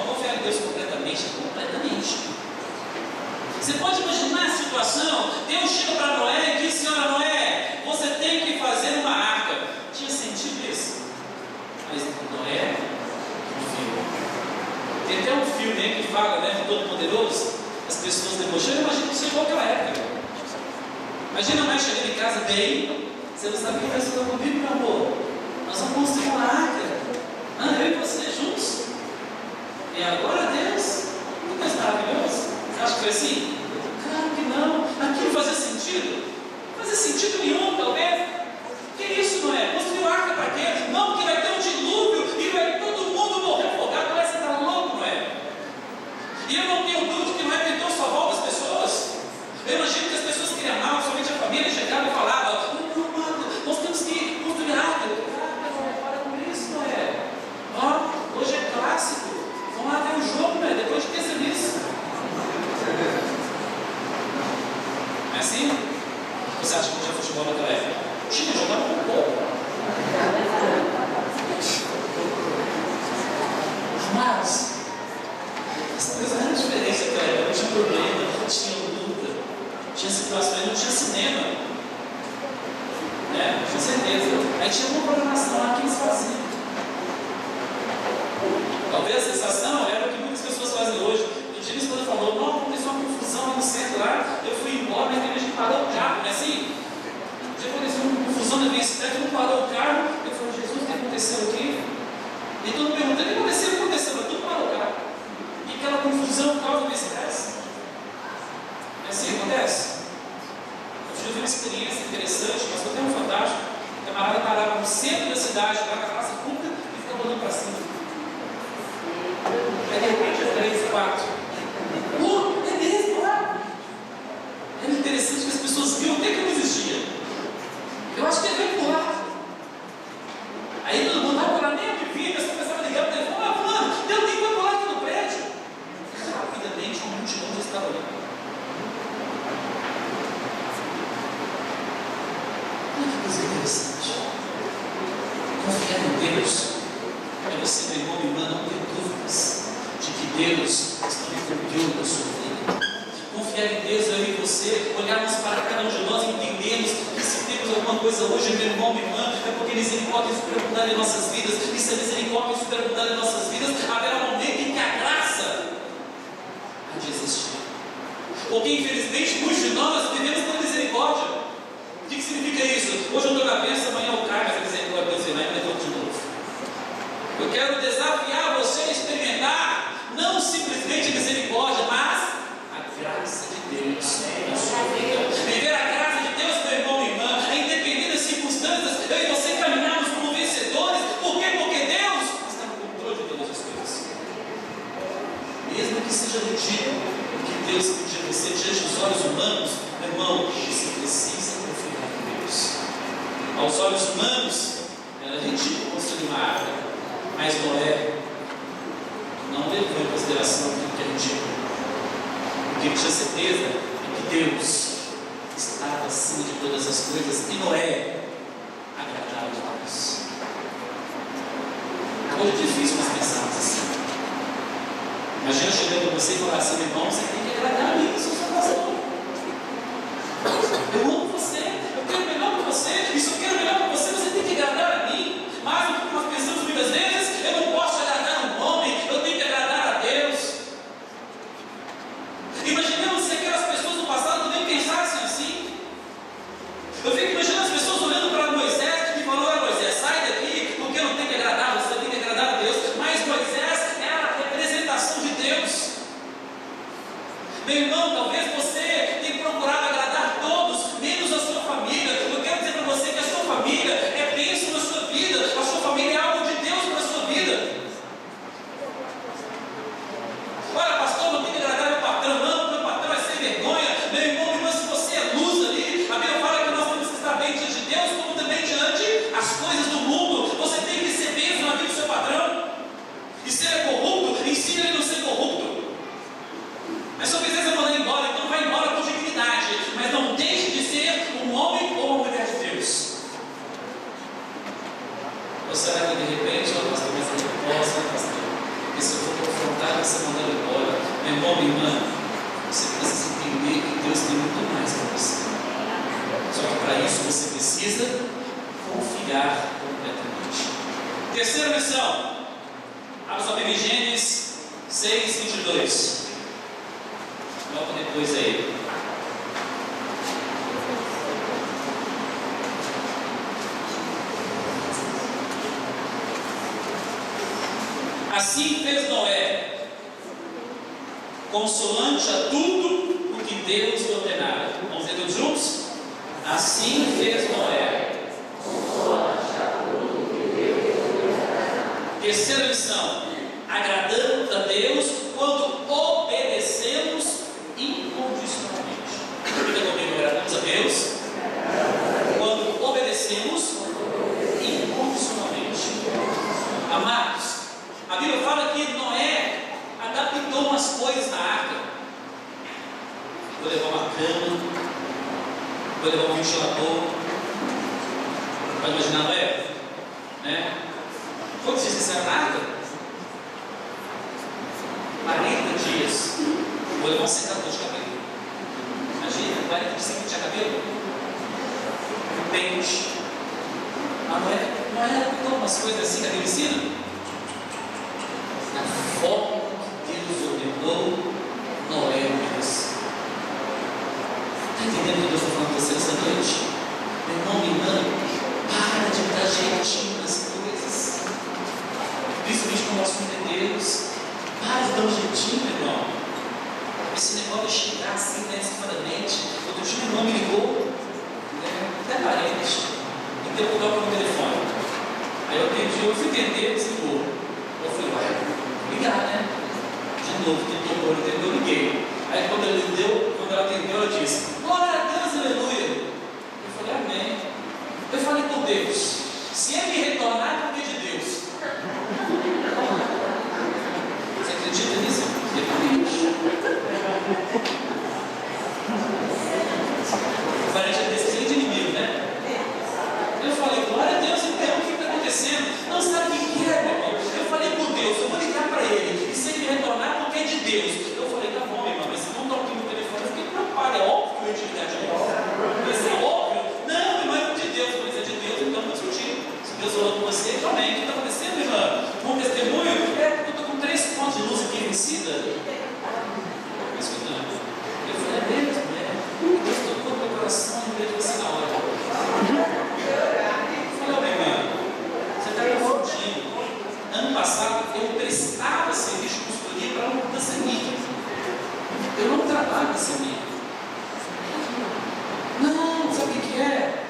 Tem até um filme aí que fala, né, de Todo Poderoso, as pessoas debochando. Imagina isso igual aquela época. Imagina a mãe chegando em casa bem, você não sabe quem vai estudar comigo, meu amor. Nós vamos construir uma arca. Eu e você juntos. E agora, Deus, que Deus maravilhoso. Você acha que foi assim? Claro que não. Aquilo fazia sentido? Não fazia sentido nenhum, talvez. Que isso, não é? Construir uma arca para quê? Não, porque vai ter um dilúvio e vai todo mundo morrer afogado. Parece que está louco, não é? E eu não tenho dúvida que não é então só volta as pessoas. Eu imagino que as pessoas que amavam somente a família chegavam e falavam: não, nós temos que construir arca. Para com isso, não é? Hoje é clássico. Vamos lá ver o jogo, né? Depois de ter serviço. Não é assim? Você acha que não tinha futebol naquela época? Tinha, jogava um pouco. Mas as coisas eram diferentes naquela época. Não tinha problema, tinha luta, tinha situações, não tinha cinema. Né? Com certeza. Aí tinha uma programação lá que eles faziam. Talvez a sensação era o que muitas pessoas fazem hoje. O dia quando falou: não, aconteceu uma confusão lá no centro lá, eu fui embora, mas a gente parou o carro, não é assim? O dia aconteceu uma confusão na minha cidade, todo mundo parou o carro, eu falei: Jesus, o que aconteceu aqui? E todo mundo perguntando: o que aconteceu? O que aconteceu? Mas tudo parou o carro. E aquela confusão causa desse estresse. Não é assim que acontece? Eu tive uma experiência interessante, mas foi até um fantástico. O camarada parava no centro da cidade, lá na praça pública, e ficava olhando para cima. Aí de repente é 3, 4. É mesmo, lá. Era interessante que as pessoas viam até que não existia. Eu acho que ele veio por lá. Aí todo mundo vai por lá, nem onde vinha, a pessoa começava a ligar para ele e falava: fulano, tem alguém que vai por lá aqui no prédio. Rapidamente uma multidão já estava ali. Olha que coisa interessante. Confiar em Deus é você, meu irmão e irmã, não ter dúvidas de que Deus está no controle da sua vida. Confiar em Deus, eu e você, olharmos para cada um de nós e entendermos que se temos alguma coisa hoje, meu irmão, minha irmã, é porque misericórdia e superabundar em nossas vidas. E se a misericórdia e superabundar em nossas vidas, haverá um momento em que a graça há de existir. Porque infelizmente muitos de nós vivemos pela misericórdia. O que significa isso? Hoje eu estou na bênção, amanhã eu caio, mas a misericórdia de Deus vai me levar de novo. Eu quero desafiar você a experimentar não simplesmente a misericórdia, mas a graça de Deus na sua vida. Viver a graça de Deus, meu irmão e irmã, independente das circunstâncias, eu e você caminhamos como vencedores. Por quê? Porque Deus está no controle de todas as coisas. Mesmo que seja ridículo o que Deus pedir a você diante dos olhos humanos, meu irmão, você precisa confiar em Deus. Aos olhos humanos, era ridículo construir uma arca. Mas Noé não levou em consideração aquilo que é ridículo. Porque ele tinha certeza de que Deus estava acima de todas as coisas e Noé agradava a Deus. Hoje é difícil nós pensarmos assim. Imagina chegando para você e falar assim: meu irmão, você tem que agradar a mim, eu sou seu pastor. Eu amo você, eu quero o melhor para você, e se eu quero o melhor para você, você tem que agradar a mim. Mas o que nós pensamos muitas vezes: eu não posso agradar um homem, eu tenho que agradar a Deus. Imaginemos se aquelas pessoas do passado também pensassem assim. Eu fico imaginando as pessoas olhando para Moisés e falando: olha, Moisés, sai daqui, porque eu não tenho que agradar, você tem que agradar a Deus. Mas Moisés era a representação de Deus. Meu irmão, talvez você tenha procurado agradar todos, menos a sua família. Eu quero dizer para você que a sua família é bênção na sua vida. A sua família é algo de Deus para a sua vida. Olha, pastor, não tem que agradar meu patrão, não, meu patrão é sem vergonha. Meu irmão, minha irmã, se você é luz ali, a Bíblia fala que nós temos que estar bem diante de Deus, como também diante as coisas do mundo. Você tem que ser bênção na vida do seu patrão. E se ele é corrupto, ensina ele a não ser corrupto. Mas se eu quiser você mandar embora, então vai embora com dignidade. Mas não deixe de ser um homem ou uma mulher de Deus. Ou será que de repente, ó pastor, mas eu não posso, né, pastor? Porque se eu for confrontado, você mandar embora. Meu irmão, minha irmã, você precisa entender que Deus tem muito mais para você. Só que para isso você precisa confiar completamente. Terceira lição. Abra sua Bíblia em Gênesis 6:22. Coloca depois aí. Assim fez Noé, consoante a tudo o que Deus lhe ordenara. Vamos ler todos juntos? Assim fez Noé, consoante a tudo o que Deus lhe ordenara. Terceira lição: agradamos a Deus quando obedecemos incondicionalmente. Repita comigo: agradamos a Deus quando obedecemos incondicionalmente. Amados, a Bíblia fala que Noé adaptou umas coisas na arca. Vou levar uma cama, vou levar um ventilador. Pode imaginar Noé? Né? Quantos dias você na arca? 40 dias. Vou levar um secador de cabelo. Imagina, 40 dias sem pentear cabelo. Pente. A Noé adaptou umas coisas assim que a Bíblia ensina. Na forma que Deus ordenou, Noé obedeceu. Está entendendo o que Deus está falando com você essa noite? Meu irmão, minha irmã, para de dar jeitinho nas coisas, principalmente com o nosso filho de Deus. Para de dar um jeitinho, meu irmão. Esse negócio de chegar assim, inesperadamente. Outro dia, meu irmão me ligou, até parente, e deu um toque no telefone. Aí eu atendi, eu fui entender, desligou. Eu falei, vai ligar, né? De novo, tentou, eu liguei. Aí quando ela atendeu, ela disse, glória a Deus, aleluia. Eu falei, amém. Eu falei com Deus, se ele me retornar, é porque de Deus. Você acredita nisso? O parente é desse de inimigo, né? Eu falei, glória a Deus, então o que está acontecendo? Não sabe o que é, meu irmão. Eu falei com Deus, eu vou ligar para ele, e se ele retornar, porque é de Deus. Eu falei, tá bom, meu irmão, mas se não toque no telefone, eu fiquei preocupado. É óbvio que eu ia te ligar de novo. Mas é óbvio. Não, irmão, é de Deus. Mas é de Deus, então não discutir. Se Deus falou com você, também. O que está acontecendo, irmão? Um testemunho é porque eu estou com 3 pontos de luz aqui vencida. Escutando. Eu falei, é mesmo, né? Deus tocou no meu coração e lembrei de você na hora. Eu falei, meu irmão, você está confundindo. Ano passado eu prestava serviço de consultoria para uma mudança minha. Eu não trabalho nessa minha. Não, sabe o que é? É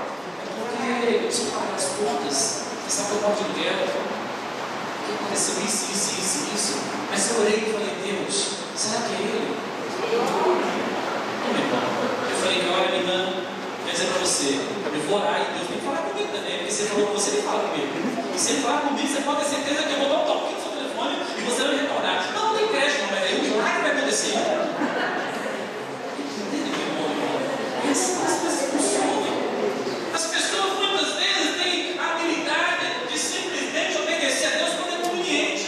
porque eu preciso pagar as contas. Você sabe que eu moro de aluguel. O que aconteceu? Isso. Mas eu orei e falei, Deus, será que é ele? Não, meu irmão. Eu falei, olha, minha irmã, quer dizer para você, eu vou orar e Deus tem que falar comigo também, porque você falou com você, ele fala comigo. E se ele falar comigo, você pode ter certeza que eu vou dar um toque no seu telefone e você vai retornar. Não tem crédito, não, mas o milagre vai acontecer. Entende, meu irmão? As coisas funcionam. As pessoas muitas vezes têm a habilidade de simplesmente obedecer a Deus quando é conveniente.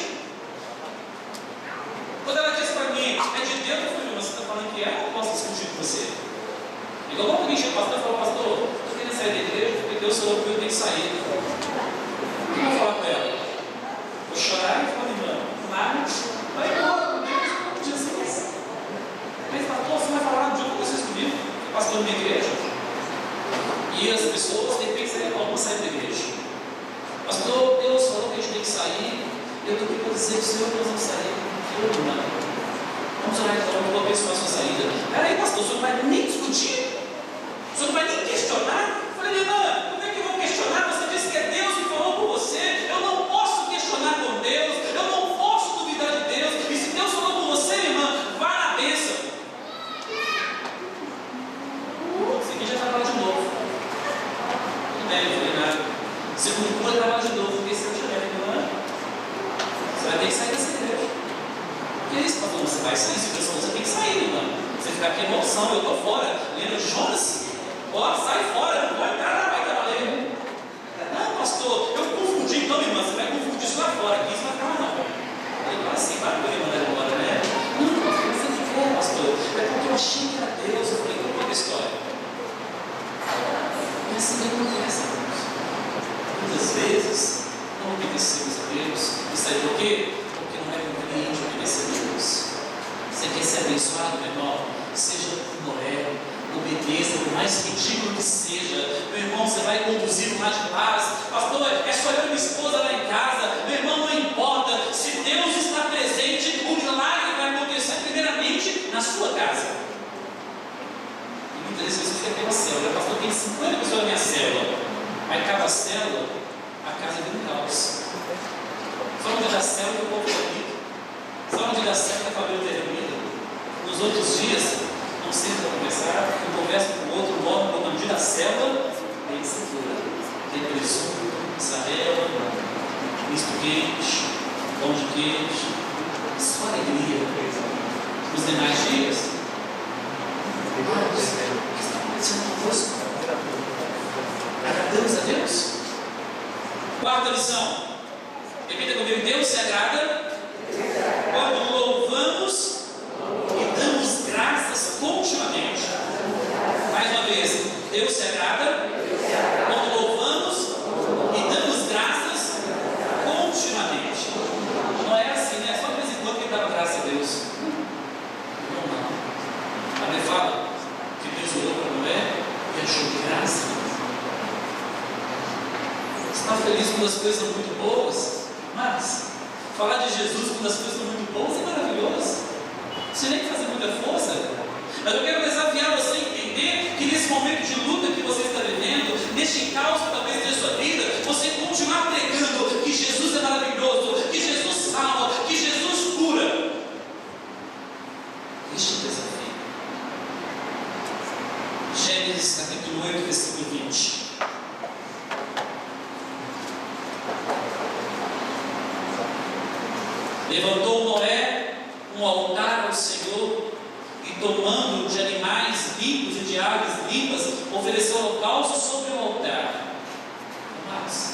Quando ela diz para mim, é de Deus, eu falei, mas você está falando que é, eu não posso discutir com você. Igual quando alguém chega o pastor e fala, pastor, estou querendo sair da igreja porque Deus falou que eu tenho que sair. O que eu vou falar com ela? Vou chorar e falar, irmã, mas vai embora com Deus, com Jesus. Mas pastor, você vai falar de um aconteceu isso comigo, pastor da minha igreja. E as pessoas têm que sair, algumas saem da igreja. Pastor, Deus falou que a gente tem que sair, eu estou aqui para dizer que o Senhor nós vamos sair. Vamos orar então, eu vou abençoar a sua saída. Peraí, pastor, o senhor não vai nem discutir? O senhor não vai nem questionar? Eu falei, irmã, como é que eu vou questionar? Você disse que é Deus que falou com você. Eu não posso questionar com Deus. Eu não posso duvidar de Deus. E se Deus falou com você, irmã, vá na bênção. Esse aqui já trabalha de novo. Tudo bem, eu falei nada. Segundo turno, trabalha de novo. Porque se eu tiver, irmã, você vai ter que sair dessa igreja. Que é isso, pastor? Você vai sair, você tem que sair, irmã. Você ficar aqui em emoção, eu estou fora, lendo Jonas, ó, sai fora, não vai estar valendo. Não, pastor, eu confundi, então, irmã, você vai confundir isso lá fora, aqui isso vai ficar não. Eu falei, assim, vai poder mandar embora, né? Não, pastor, você não quer, pastor, é porque eu achei que era Deus, eu falei, conta a história. E assim que acontece, irmãos. Muitas vezes, não obedecemos a Deus, e sabe por quê? Porque não é conveniente obedecer a Deus. abençoado, meu irmão, seja Noé, obedeça, por mais ridículo que seja. Meu irmão, você vai conduzir um lar de paz. Pastor, é só eu e minha esposa lá em casa. Meu irmão, não importa. Se Deus está presente, o milagre vai acontecer primeiramente na sua casa. E muitas vezes você tem uma célula. Pastor, tem 50 pessoas na minha célula. Aí acaba a célula, a casa vira um caos. Só no dia da célula que o povo termina. Só no dia da célula que a família termina. Nos outros dias, não sei para conversar, eu converso com o outro, logo no dia da célula, tem segura. Tem presunto, mussarela, misto quente, pão de queijo, só alegria. Nos demais dias, o que está acontecendo convosco? Agradamos a Deus? Quarta lição. Repita comigo: Deus se agrada quando louvamos e damos graças continuamente. Mais uma vez, Deus se agrada quando louvamos e damos graças continuamente. Não é assim, né? Só de vez em quando que dava graças a Deus. Não. A Bíblia fala que Deus olhou para Noé e achou graça. Você está feliz quando as coisas são muito boas? Mas falar de Jesus quando as coisas são muito boas é maravilhoso. Você nem fazer muita força. Mas eu quero desafiar você a entender que nesse momento de luta que você está vivendo, neste caos talvez da sua vida, você continuar pregando que Jesus é maravilhoso, que Jesus salva, que Jesus cura. Este é o desafio. Gênesis capítulo 8, versículo 20. Levantou Noé um altar ao Senhor e, tomando de animais limpos e de aves limpas, ofereceu holocausto sobre o altar. Mas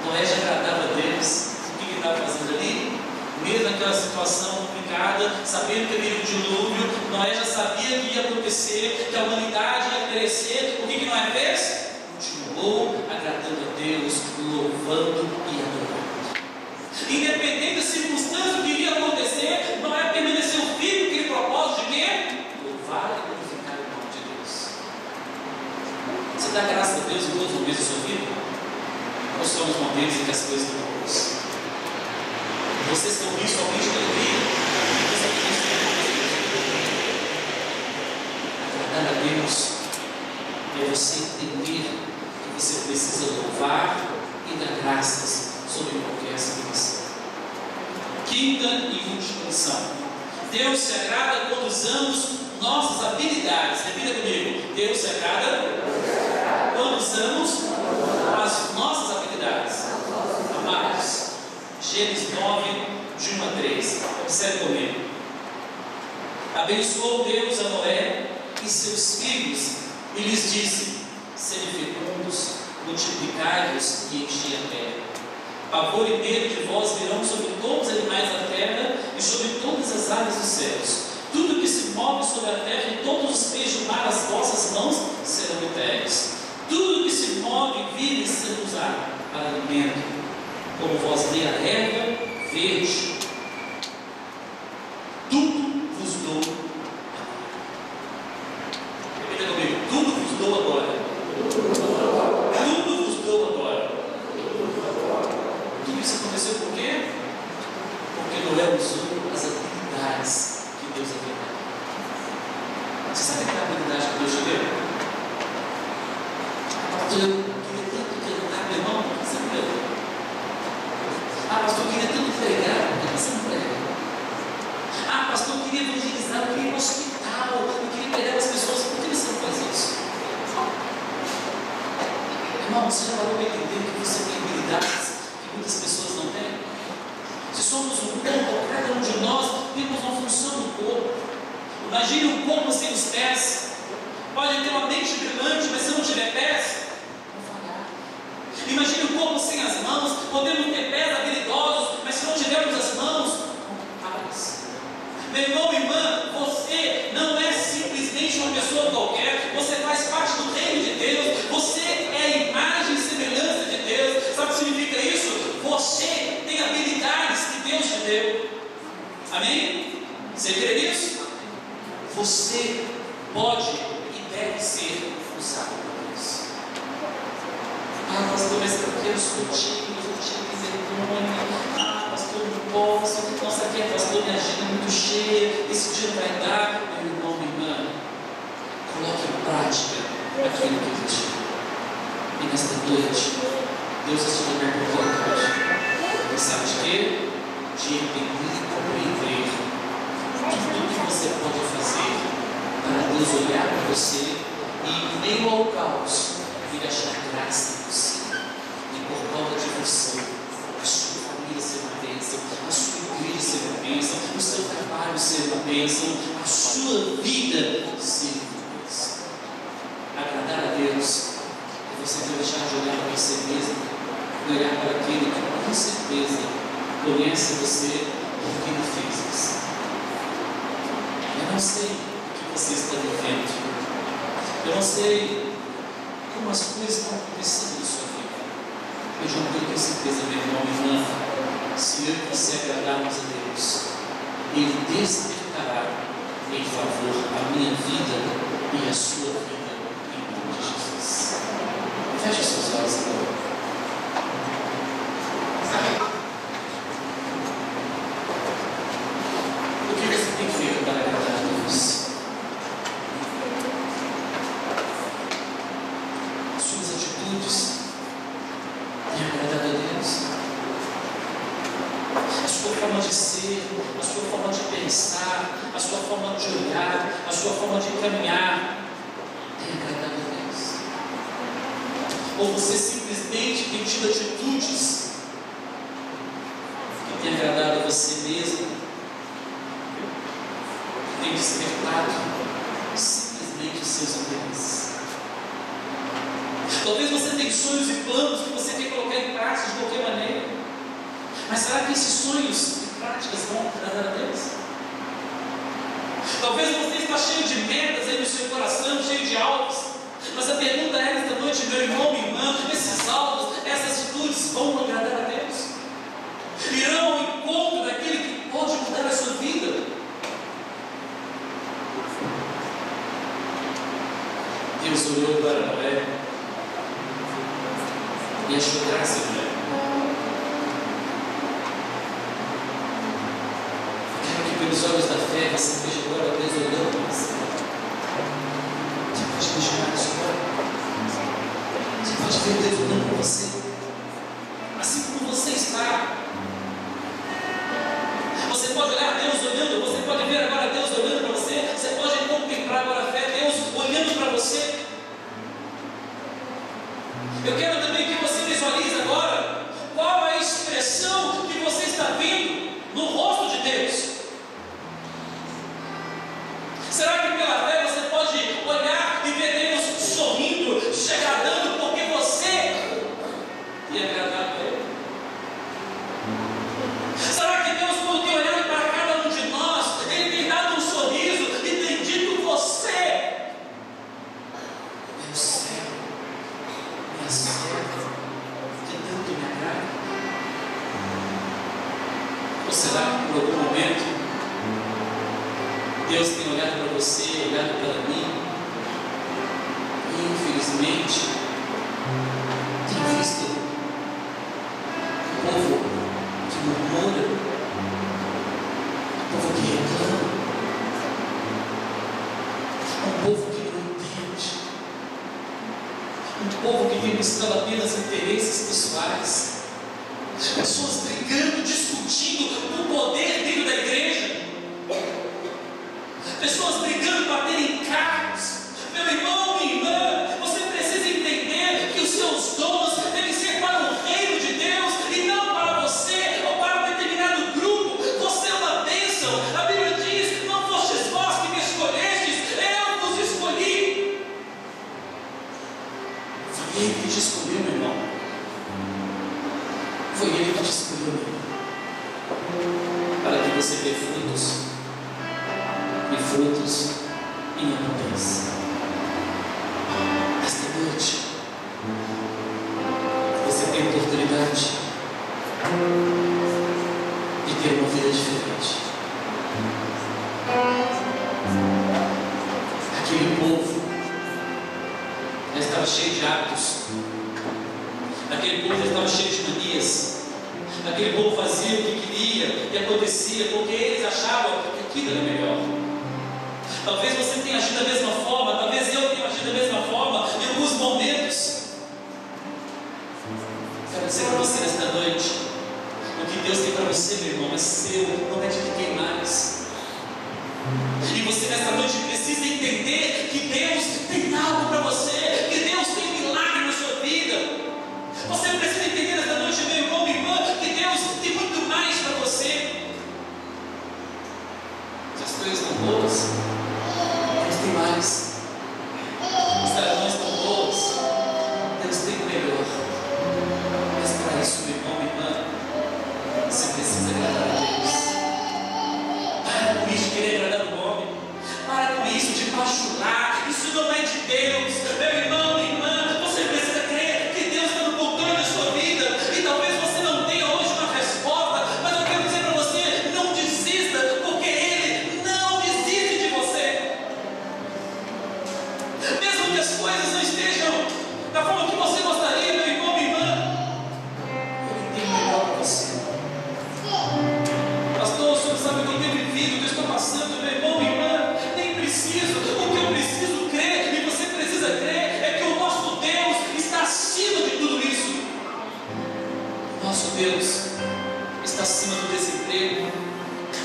Noé já agradava a Deus. O que ele estava fazendo ali? Mesmo naquela situação complicada, sabendo que havia um dilúvio, Noé já sabia que ia acontecer, que a humanidade ia perecer. O que Noé fez? Continuou agradando a Deus, louvando e adorando. Independente da circunstância que iria acontecer, Noé permaneceu firme com aquele propósito de quê? Louvar e glorificar o nome de Deus. Você dá graças a Deus em todos os momentos da sua vida? Ou só nos momentos em que as coisas estão boas? Vocês estão principalmente de alegria? Agradar a Deus é você entender que você precisa louvar e dar graças sobre qualquer situação. Quinta e última lição. Deus se agrada quando usamos nossas habilidades. Repita comigo: Deus se agrada quando usamos as nossas habilidades. Amados, Gênesis 9, de 1 a 3. Observe comigo. Abençoou Deus a Noé e seus filhos e lhes disse: sede fecundos, multiplicai-vos e enchei a terra. Pavor e medo de vós virão sobre todos os animais da terra e sobre todas as aves dos céus. Tudo que se move sobre a terra e todos os peixes do mar, as vossas mãos serão entregues. Tudo que se move e vive será usado para alimento, como vós dei a erva verde. Tudo vos dou agora. Repita comigo: tudo vos dou agora. Tudo vos dou agora. Tudo isso aconteceu por quê? Porque Noé usou as habilidades que Deus havia dado. Você sabe aquela habilidade que Deus te deu? Eu queria tanto cantar, meu irmão, você não deu. Ah, pastor, eu queria tanto pregar, porque você não prega. Ah, pastor, eu queria evangelizar, eu queria ir no hospital, eu queria pegar as pessoas, por que você não faz isso? Irmão, você já parou para entender que você tem habilidades que muitas pessoas não têm? Se somos um corpo, cada um de nós temos uma função no corpo. Imagine um corpo sem os pés. Pode ter uma mente brilhante, mas se não tiver pés, vão falhar. Imagine um corpo sem as mãos. Podemos ter pés habilidosos, mas se não tivermos as mãos, complicadas. Meu irmão, irmã, você não é simplesmente uma pessoa qualquer. Você faz parte do reino de Deus. Você é a imagem e semelhança de Deus. Sabe o que significa isso? Você tem habilidades que Deus te deu. Amém? Você crê nisso? Você pode e deve ser usado por Deus. Ah, pastor, mas eu sou tímido, tem vergonha. Ah, pastor, não posso. Nossa, aqui a pastor, minha agenda é muito cheia. Esse dia não vai dar. Meu irmão, minha irmã, coloque em prática aquilo que eu pedi. E nesta noite, Deus está te dando a oportunidade. E sabe de quê? De entender e compreender tudo que você pode fazer para Deus olhar para você e, em meio ao caos, vir achar graça em você. E por causa de você, a sua família ser uma bênção, a sua igreja ser uma bênção, o seu trabalho ser uma bênção, a sua vida ser uma bênção. Agradar a Deus é você deixar de olhar para você mesmo e olhar para aquele que com certeza conhece você porque Ele fez você. Eu não sei o que você está vivendo. Eu não sei como as coisas estão acontecendo na sua vida. Eu já não tenho certeza, meu irmão, minha irmã, se eu e você agradarmos a Deus, Ele despertará em favor a minha vida e a sua vida, em nome de Jesus. Feche seus olhos agora. O que você tem feito para agradar a Deus? Suas atitudes têm agradado a Deus? A sua forma de ser, a sua forma de pensar, a sua forma de olhar, a sua forma de caminhar tem agradado a Deus? Ou você simplesmente tem tido atitudes que têm agradado a você mesmo, que têm despertado simplesmente os seus interesses? Talvez você tenha sonhos e planos que você quer colocar em prática de qualquer maneira, mas será que esses sonhos e práticas vão agradar a Deus? Talvez você está cheio de metas aí no seu coração, cheio de alvos, mas a pergunta é esta noite, meu irmão, minha irmã, esses alvos, essas atitudes vão agradar a Deus? Irão ao encontro daquele que pode mudar a sua vida? Deus olhou para Noé e achou graça em Noé. Quero que pelos olhos da fé você veja agora Deus olhando para você. Você pode imaginar isso agora? Você pode ver Deus olhando para você, assim como você está. Você pode olhar Deus olhando, você pode ver agora Deus olhando para você, você pode contemplar agora a fé, Deus olhando para você. Eu quero também que você visualize agora qual é a expressão que você está vendo no rosto de Deus. Será que pela fé você pode olhar e ver Deus sorrindo, te agradando, porque você tem agradado a Ele? Será que Deus, quando tem olhado para cada um de nós, Ele tem dado um sorriso e tem dito: você é o céu, minha serva, que tanto me agrada? Ou será que por algum momento Deus tem olhado para você, olhado para mim, e infelizmente tem visto o povo que murmura, o povo que reclama, um povo que não entende, um povo que tem buscado apenas interesses pessoais, pessoas brigando, discutindo o poder dentro da igreja, pessoas brigando para terem cargos. Meu irmão, minha irmã, você precisa entender que os seus dons devem ser para o reino de Deus e não para você ou para um determinado grupo. Você é uma bênção. A Bíblia diz: não fostes vós que me escolhestes, eu vos escolhi. Foi Ele que te escolheu, meu irmão. Foi Ele que te escolheu, meu irmão, para que você dê frutos, e frutos em abundância. Esta noite você tem a oportunidade de ter uma vida diferente. estava cheio de hábitos, aquele povo já estava cheio de manias, aquele povo fazia o que queria e acontecia porque eles achavam que aquilo era melhor. Talvez você tenha agido da mesma forma, talvez eu tenha agido da mesma forma em alguns momentos. Quero dizer para você nesta noite, o que Deus tem para você, meu irmão, é seu, não é de ninguém mais. E você nesta noite precisa entender que Deus tem algo para você, que Deus tem milagre na sua vida. Você precisa entender nesta noite, meu irmão, minha irmã, que Deus tem muito mais para você. Se as coisas estão boas, Deus tem mais. Se elas não estão boas, Deus tem o melhor. Mas para isso, meu irmão, minha irmã, você precisa agradar a Deus. Para com isso de querer agradar o homem. Para com isso de bajular. Isso não é de Deus. Meu irmão, minha irmã, você precisa crer que Deus está no controle da sua vida. E talvez você não tenha hoje uma resposta, mas eu quero dizer para você, não desista, porque Ele não desiste de você. Mesmo que as coisas não estejam da forma que você gostaria, meu irmão, minha irmã, Ele tem o melhor para você. Pastor, o senhor sabe o que eu tenho vivido, o que eu estou passando, meu irmão, minha irmã, nem preciso. O que eu preciso crer, e você precisa crer, é que o nosso Deus está acima de tudo isso. O nosso Deus está acima do desemprego.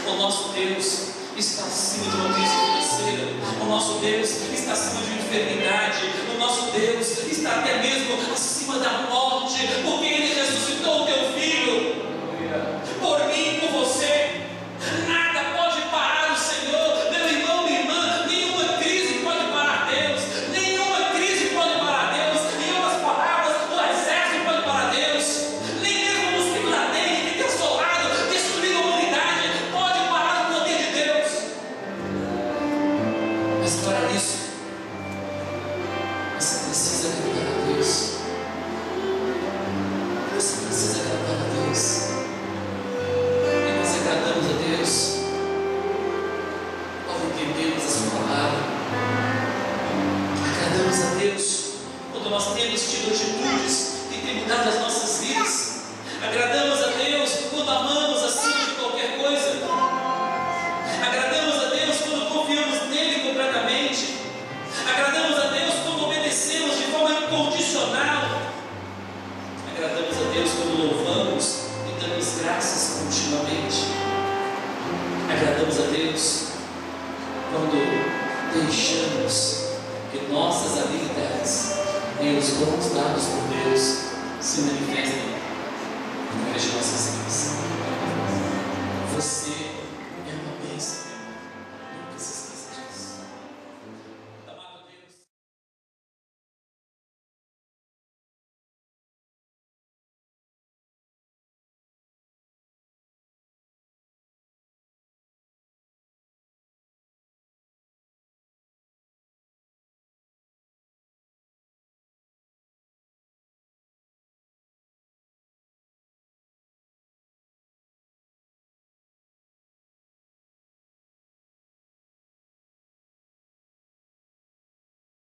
O nosso Deus está acima de uma crise financeira. O nosso Deus está acima de uma enfermidade. O nosso Deus está até mesmo acima da morte, porque Ele ressuscitou o teu filho. Por mim e por você, nada pode parar o Senhor, meu irmão, minha irmã. Nenhuma crise pode parar Deus, nenhuma crise pode parar Deus. Em outras palavras, o exército pode parar Deus, nem mesmo o mosquito da dengue que tem assolado, destruindo a humanidade, pode parar o poder de Deus. Mas para isso, você precisa agradar a Deus. Você precisa agradar a Deus. Agradamos a Deus quando entendemos a sua palavra. Agradamos a Deus quando nós temos tido atitudes que têm mudado as nossas vidas. Agradamos a Deus quando amamos acima de qualquer coisa. Agradamos a Deus quando confiamos nele completamente. Agradamos a Deus quando obedecemos de forma incondicional. Agradamos a Deus quando louvamos e damos graças continuamente. Agradamos a Deus quando deixamos que nossas habilidades e os dons dados por Deus se manifestem